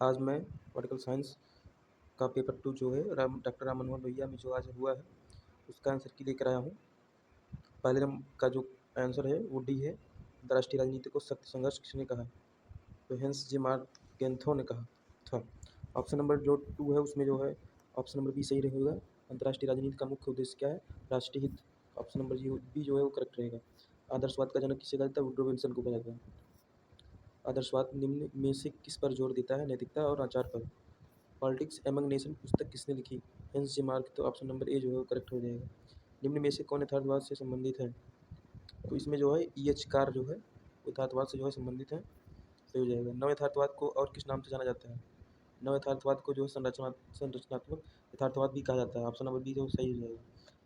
आज मैं political science का पेपर 2 जो है डॉक्टर राम मनोहर लोहिया में जो आज हुआ है उसका आंसर की लेकर आया हूँ। पहले नंबर का जो आंसर है वो डी है। अंतर्राष्ट्रीय राजनीति को सत्य संघर्ष किसने कहा? तो हेंस जे मार्क गेंथो ने कहा था। ऑप्शन नंबर जो 2 है उसमें जो है ऑप्शन नंबर बी सही रहेगा। अंतर्राष्ट्रीय राजनीति का मुख्य उद्देश्य क्या है? राष्ट्रीय हित। ऑप्शन नंबर बी जो है वो करेक्ट रहेगा। आदर्शवाद का जनक किसे कहा जाता है? वुड्रो विल्सन को कहा जाता है। आदर्शवाद निम्न में से किस पर जोर देता है? नैतिकता और आचार पर। पॉलिटिक्स एमंग नेशन पुस्तक किसने लिखी? हेंस जे मार्क। तो ऑप्शन नंबर ए जो है वो करेक्ट हो जाएगा। निम्न में से कौन यथार्थवाद से संबंधित है? तो इसमें जो है एच कार जो है यथार्थवाद से जो है संबंधित है, सही हो जाएगा। नव यथार्थवाद को और किस नाम से जाना जाता है? नव यथार्थवाद को जो है संरचनात्मक यथार्थवाद भी कहा जाता है। ऑप्शन नंबर बी जो सही हो जाएगा।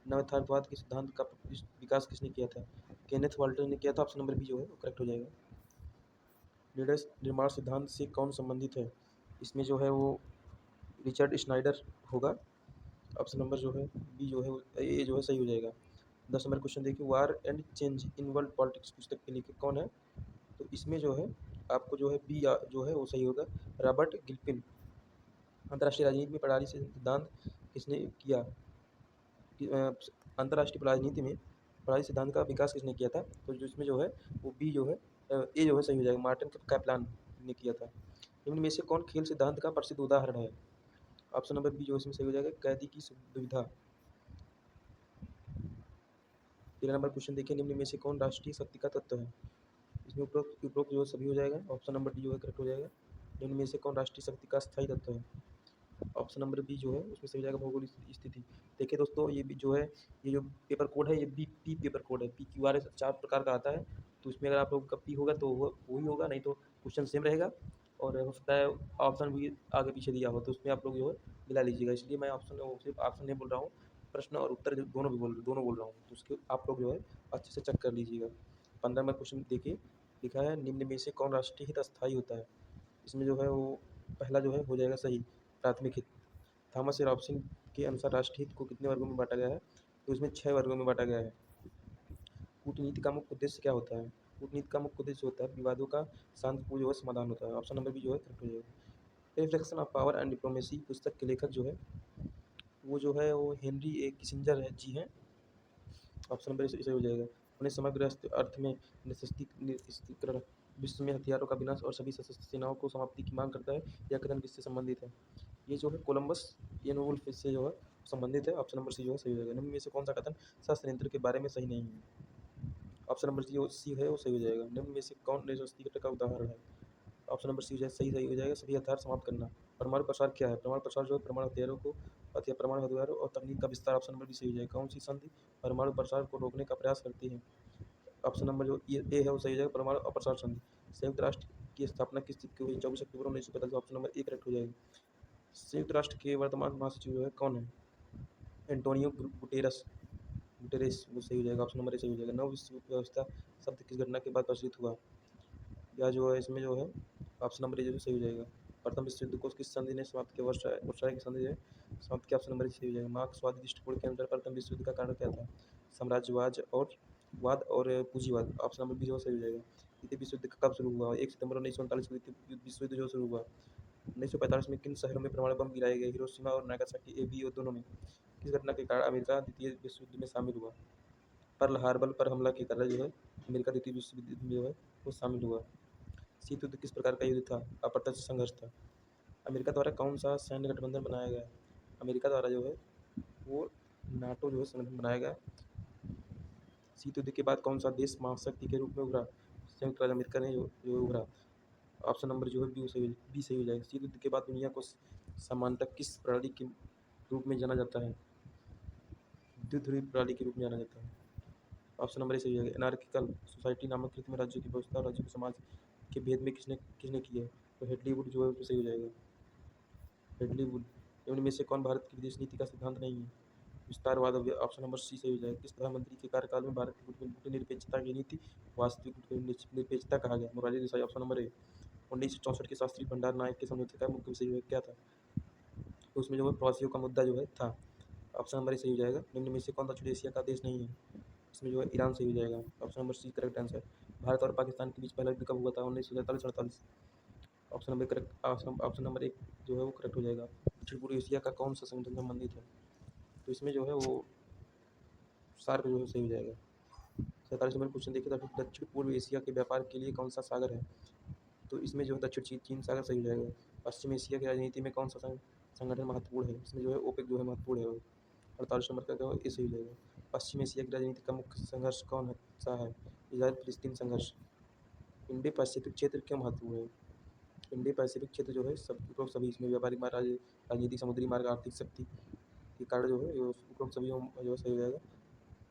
नव यथार्थवाद के सिद्धांत का विकास किसने किया था? केनेथ वाल्टर ने किया था। ऑप्शन नंबर बी जो है वो करेक्ट हो जाएगा। लीडर्स निर्माण सिद्धांत से कौन संबंधित है? इसमें जो है वो रिचर्ड स्नाइडर होगा। ऑप्शन नंबर जो है बी जो है ए जो है सही हो जाएगा। 10 नंबर क्वेश्चन देखिए, war and change in world politics पुस्तक के लेखक कौन है? तो इसमें जो है आपको जो है बी जो है वो सही होगा, रॉबर्ट गिल्पिन। अंतर्राष्ट्रीय राजनीति में प्रणाली से सिद्धांत किसने किया? अंतर्राष्ट्रीय राजनीति में प्रणाली सिद्धांत का विकास किसने किया था? तो जो इसमें जो है वो बी जो है ए जो है सही हो जाएगा, मार्टिन कैप्लान ने किया था। निम्न में से कौन खेल सिद्धांत का प्रसिद्ध उदाहरण है? ऑप्शन नंबर बी जो इसमें सही हो जाएगा, कैदी की दुविधा। 13 नंबर क्वेश्चन देखिए, निम्न में से कौन राष्ट्रीय शक्ति का तत्व है? इसमें उपरोक्त जो है सभी हो जाएगा। ऑप्शन नंबर डी जो है करेक्ट हो जाएगा। निम्न में से कौन राष्ट्रीय शक्ति का स्थायी तत्व है? ऑप्शन नंबर बी जो है उसमें सही हो जाएगा, भौगोलिक स्थिति। देखिए दोस्तों, ये भी जो है ये जो पेपर कोड है ये पी पेपर कोड है। PQRS 4 प्रकार का आता है, तो इसमें अगर आप लोग का पी होगा तो वही होगा, नहीं तो क्वेश्चन सेम रहेगा। और हो सकता है ऑप्शन भी आगे पीछे दिया हो तो उसमें आप लोग जो है मिला लीजिएगा। इसलिए मैं सिर्फ ऑप्शन नहीं बोल रहा हूँ, प्रश्न और उत्तर दोनों बोल रहा हूँ, तो उसके आप लोग जो है अच्छे से चेक कर लीजिएगा। 15 नंबर क्वेश्चन देखिए, लिखा है निम्न में से कौन राष्ट्रीय हित अस्थायी होता है? इसमें जो है वो पहला जो है हो जाएगा सही, प्राथमिक हित। थॉमस रॉबिन्सन के अनुसार राष्ट्रीय हित को कितने वर्गों में बांटा गया है? तो इसमें 6 वर्गों में बांटा गया है। कूटनीति का मुख्य उद्देश्य क्या होता है? कूटनीति का मुख्य उद्देश्य होता है विवादों का शांतिपूर्ण जो है समाधान होता है। ऑप्शन नंबर बी जो है करेक्ट हो जाएगा। Reflection of power and diplomacy पुस्तक के लेखक जो है वो हेनरी ए किसिंजर जी हैं। ऑप्शन नंबर सही हो जाएगा। उन्हें समग्र अर्थ में निरस्त्रीकरण, विश्व में हथियारों का विनाश और सभी सशस्त्र सेनाओं को समाप्ति की मांग करता है। यह कथन किससे संबंधित है? ये जो है कोलंबस एनवुल्फ से जो है संबंधित है। ऑप्शन नंबर सी जो है सही हो जाएगा। निम्न में से कौन सा कथन शस्त्र यंत्र के बारे में सही नहीं है? ऑप्शन नंबर सी है वो सही हो जाएगा। निम्न में से कौन निरस्त्रीकरण का उदाहरण है? ऑप्शन नंबर सी सही हो जाएगा, सभी हथियार समाप्त करना। परमाणु प्रसार क्या है? परमाणु प्रसार जो है परमाणु हथियारों को परमाणु हथियारों और तकनीक का विस्तार। ऑप्शन नंबर बी सही हो जाएगा। कौन सी संधि परमाणु प्रसार को रोकने का प्रयास करती है? ऑप्शन नंबर जो ए है वो सही हो जाएगा, परमाणु अप्रसार संधि। संयुक्त राष्ट्र की स्थापना किस तिथि को हुई? 24 अक्टूबर 1945। ऑप्शन नंबर ए करेक्ट हो जाएगा। संयुक्त राष्ट्र के वर्तमान महासचिव जो है कौन है? एंटोनियो गुटेरेस वो सही हो जाएगा। ऑप्शन नंबर ए सही हो जाएगा। नव विश्व व्यवस्था शब्द किस घटना के बाद प्रचलित हुआ? या जो है इसमें जो है ऑप्शन नंबर ए जो है सही हो जाएगा। प्रथम विश्व युद्ध को किस संधि ने समाप्त किया? वर्षाई की संधि ने समाप्त किया। ऑप्शन नंबर ए सही हो जाएगा। मार्क्सवादी दृष्टिकोण के अनुसार प्रथम विश्व युद्ध का कारण क्या था? साम्राज्यवाद और पूंजीवाद। ऑप्शन नंबर बी जो है सही हो जाएगा। द्वितीय विश्व युद्ध कब शुरू हुआ? 1 सितंबर 1939 को द्वितीय विश्व युद्ध जो शुरू हुआ। 1945 में किन शहरों में परमाणु बम गिराए गए? हिरोशिमा और नागासाकी, ए बी और दोनों में। किस घटना के कारण अमेरिका द्वितीय विश्व युद्ध में शामिल हुआ? पर्ल हार्बर पर हमला के कारण जो है अमेरिका द्वितीय विश्व युद्ध में जो है वो शामिल हुआ। शीत युद्ध किस प्रकार का युद्ध था? अप्रत्यक्ष संघर्ष था। अमेरिका द्वारा कौन सा सैन्य गठबंधन बनाया गया? अमेरिका द्वारा जो है वो नाटो जो है संगठन बनाया गया। शीत युद्ध के बाद कौन सा देश महाशक्ति के रूप में उभरा? संयुक्त राज्य अमेरिका ने जो उभरा। ऑप्शन नंबर जो है बी सही हो जाएगा। शीत युद्ध के बाद दुनिया को सामान्यतः किस प्रणाली के रूप में जाना जाता है? द्विध्रुवीय प्रणाली के रूप में जाना जाता है। ऑप्शन नंबर ए सही हो जाएगा। एनार्किकल सोसाइटी नामक कृति में राज्यों की व्यवस्था और राज्यों के समाज के भेद में किसने किसने की है? तो हेडली वुड जो है उसमें सही हो जाएगा। हेडली वुड। निम्न में से कौन भारत की विदेश नीति का सिद्धांत नहीं है? विस्तारवाद। ऑप्शन नंबर सी सही हो जाएगा। किस प्रधानमंत्री के कार्यकाल में भारत की कूटनीतिक निरपेक्षता की नीति वास्तविक निरपेक्षता कहा गया? Morarji Desai. Option number A. 1964 के शास्त्री भंडार नायक के समझौते का मुख्य विषय क्या था? तो उसमें जो है प्रवासियों का मुद्दा जो है था। ऑप्शन नंबर ए सही हो जाएगा। निम्न में से कौन दक्षिण एशिया का देश नहीं है? इसमें जो है ईरान सही हो जाएगा। Option number C correct answer. Bharat और पाकिस्तान के बीच पहला युद्ध कब हुआ था? 1947-48। Option number correct, option number एक जो है वो करेक्ट हो जाएगा। दक्षिण पूर्व एशिया का कौन सा संगठन संबंधित है? तो इसमें जो है वो सार्क जो है सही हो जाएगा। 47 नंबर क्वेश्चन देखिए, दक्षिण पूर्व एशिया के व्यापार के लिए कौन सा सागर है? तो इसमें जो है दक्षिण चीन सागर सही हो जाएगा। पश्चिम एशिया की राजनीति में कौन सा संगठन महत्वपूर्ण है? इसमें जो है ओपेक जो है महत्वपूर्ण है। 48 नंबर का जो है ये सही हो जाएगा। पश्चिम एशिया की राजनीति का मुख्य संघर्ष कौन सा है? इजराइल फिलिस्तीन संघर्ष। इंडो पैसिफिक क्षेत्र क्यों महत्वपूर्ण है? इंडो पैसिफिक क्षेत्र जो है सब उपरोक्त सभी इसमें व्यापारिक मार्ग, राजनीतिक, समुद्री मार्ग, आर्थिक शक्ति के कारण जो है उपरोक्त सभी जो है सही हो जाएगा,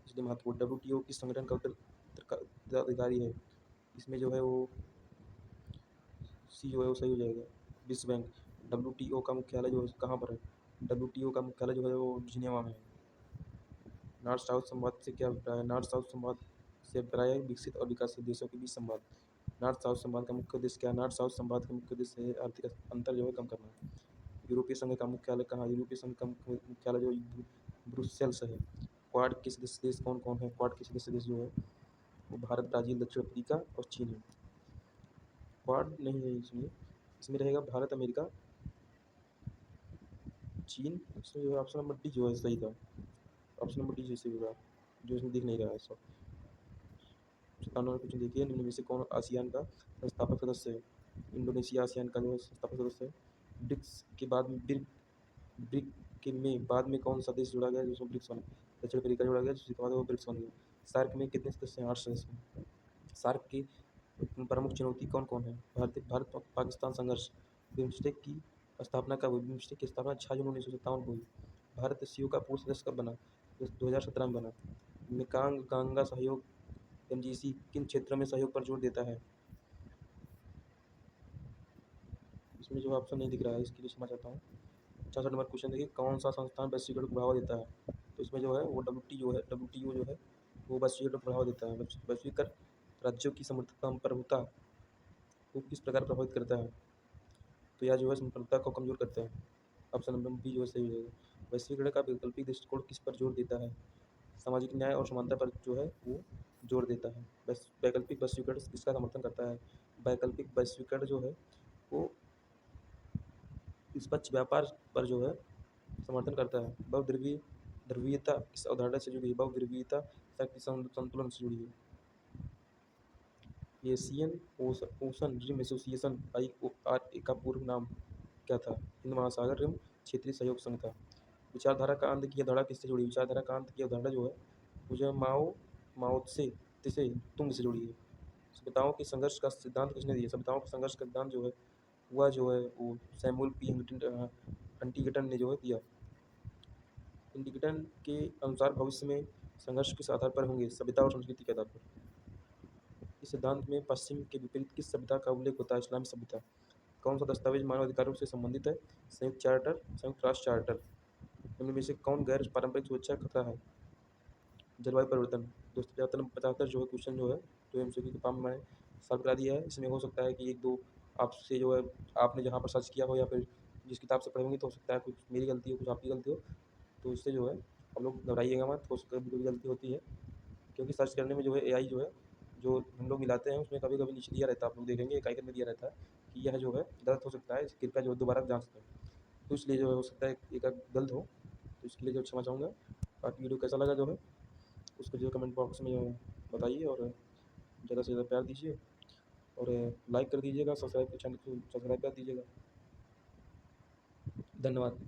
इसलिए महत्वपूर्ण। WTO किस संगठन का उत्तराधिकारी है? इसमें जो है वो सी जो है वो सही हो जाएगा, विश्व बैंक। WTO का मुख्यालय जो है कहाँ पर है? WTO का मुख्यालय जो है वो जिनेवा में है। नॉर्थ साउथ संवाद से क्या अभिप्राय है? नॉर्थ साउथ संवाद से अभिप्राय है विकसित और विकासशील देशों के बीच संवाद। नॉर्थ साउथ संवाद का मुख्य उद्देश्य क्या है? नॉर्थ साउथ संवाद का मुख्य उद्देश्य है आर्थिक अंतर जो है कम करना। यूरोपीय संघ का मुख्यालय कहाँ? यूरोपीय संघ का मुख्यालय जो ब्रुसेल्स है। क्वाड के सदस्य देश कौन कौन है? क्वाड के सदस्य देश जो है वो भारत, ब्राज़ील, दक्षिण अफ्रीका और चीन है। क्वाड नहीं है इसमें, इसमें रहेगा भारत, अमेरिका, चीन। इसमें जो है ऑप्शन नंबर डी जो है सही था। ऑप्शन नंबर डी जो सही होगा, जो इसमें दिख नहीं रहा है। 57 क्वेश्चन देखिए, निम्न में से कौन आसियान का संस्थापक सदस्य है? इंडोनेशिया आसियान का जो है संस्थापक सदस्य है। ब्रिक्स के बाद में ब्रिक के में बाद में कौन सा देश जुड़ा गया जिसमें ब्रिक्स बना? दक्षिण अफ्रीका जुड़ा गया, जिसके बाद वो ब्रिक्स बन गया। सार्क में कितने सदस्य हैं? 8 सदस्य हैं। सार्क की प्रमुख चुनौती कौन कौन है? भारत पाकिस्तान संघर्ष। बिम्स्टेक की स्थापना कब हुई? बिम्स्टेक की स्थापना 6 जून 1957 को हुई। भारत सीओ का पूर्ण सदस्य कब बना? 2017 में बना। मेकांग गंगा सहयोग MGC किन क्षेत्रों में सहयोग पर जोर देता है? इसमें जो ऑप्शन नहीं दिख रहा है, इसके लिए क्षमा चाहता हूँ। 64 नंबर क्वेश्चन देखिए, कौन सा संस्थान वैश्वीकरण को बढ़ावा देता है? तो इसमें जो है वो WTO जो है वो वैश्वीकरण को बढ़ावा देता है। वैश्वीकरण राज्यों की संप्रभुता को किस प्रकार प्रभावित करता है? तो यह जो है संप्रभुता को कमजोर करता है। ऑप्शन नंबर बी जो है सही हो जाएगा। वैश्वीकरण का वैकल्पिक दृष्टिकोण किस पर जोर देता है? सामाजिक न्याय और समानता पर जो है वो जोर देता है। वैकल्पिक वैश्वीकरण किसका समर्थन करता है? वैकल्पिक वैश्वीकरण जो है वो निष्पक्ष व्यापार पर जो है समर्थन करता है। ध्रुवीयता किस अवधारणा से जुड़ी है? बहुध्रुवीयता शक्ति संतुलन से जुड़ी है। Asian ocean rim association IORA का पूर्व नाम क्या था? हिंद महासागर रिम क्षेत्रीय सहयोग संघ था। विचारधारा का अंत की अवधारणा किससे जुड़ी? विचारधारा का अंत की अवधारणा जो है वो जो है माओ से तुंग से जुड़ी है। सभ्यताओं के संघर्ष का सिद्धांत किसने दिया? सभ्यताओं के संघर्ष का सिद्धांत जो है वह जो है वो सैमुअल P हंटिंगटन ने जो है दिया। हंटिंगटन के अनुसार भविष्य में संघर्ष किस आधार पर होंगे? सभ्यता और संस्कृति के आधार पर। इस सिद्धांत में पश्चिम के विपरीत किस सभ्यता का उल्लेख होता है? इस्लामी सभ्यता। कौन सा दस्तावेज मानव अधिकारों से संबंधित है? संयुक्त राष्ट्र चार्टर। इनमें में से कौन गैर पारंपरिक सुरक्षा खतरा है? जलवायु परिवर्तन। दोस्तों 75 जो है क्वेश्चन जो है जो MCQ के फॉर्म में सॉल्व करा दिया है। इसमें हो सकता है कि एक दो आपसे जो है आपने जहाँ पर सर्च किया हो या फिर जिस किताब से पढ़े होंगे तो हो सकता है कुछ मेरी गलती हो, कुछ आपकी गलती हो, तो इससे जो है आप लोग घबराइएगा मत। हो सकता है कभी कभी गलती होती है, क्योंकि सर्च करने में जो है AI जो है जो हम लोग मिलाते हैं उसमें कभी कभी नीचे दिया रहता है, आप लोग देखेंगे एक आइकन में दिया रहता है कि यह जो है गलत हो सकता है, कृपया जो है दोबारा जाँच लें। तो इसलिए जो है हो सकता है एक आध गलत हो, तो इसके लिए जो क्षमा चाहूँगा। बाकी वीडियो कैसा लगा जो है उसको जो है कमेंट बॉक्स में बताइए और ज़्यादा से ज़्यादा प्यार दीजिए और लाइक कर दीजिएगा, सब्सक्राइब चैनल को सब्सक्राइब कर दीजिएगा। धन्यवाद।